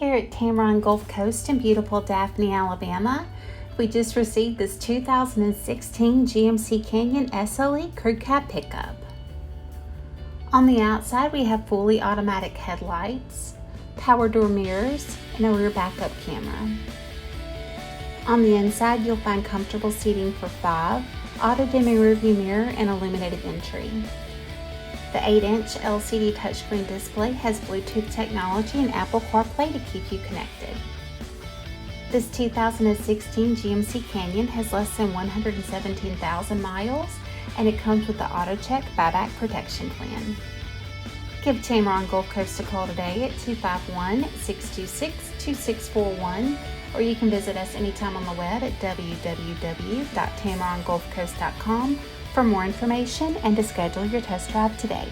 here at Tameron Gulf Coast in beautiful Daphne, Alabama. We just received this 2016 GMC Canyon SLE Crew Cab pickup. On the outside, we have fully automatic headlights, power door mirrors, and a rear backup camera. On the inside, you'll find comfortable seating for 5, auto-dimming rearview mirror, and illuminated entry. The 8-inch LCD touchscreen display has Bluetooth technology and Apple CarPlay to keep you connected. This 2016 GMC Canyon has less than 117,000 miles, and it comes with the AutoCheck buyback protection plan. Give Tameron Gulf Coast a call today at 251-626-2641, or you can visit us anytime on the web at www.tamerongulfcoast.com for more information and to schedule your test drive today.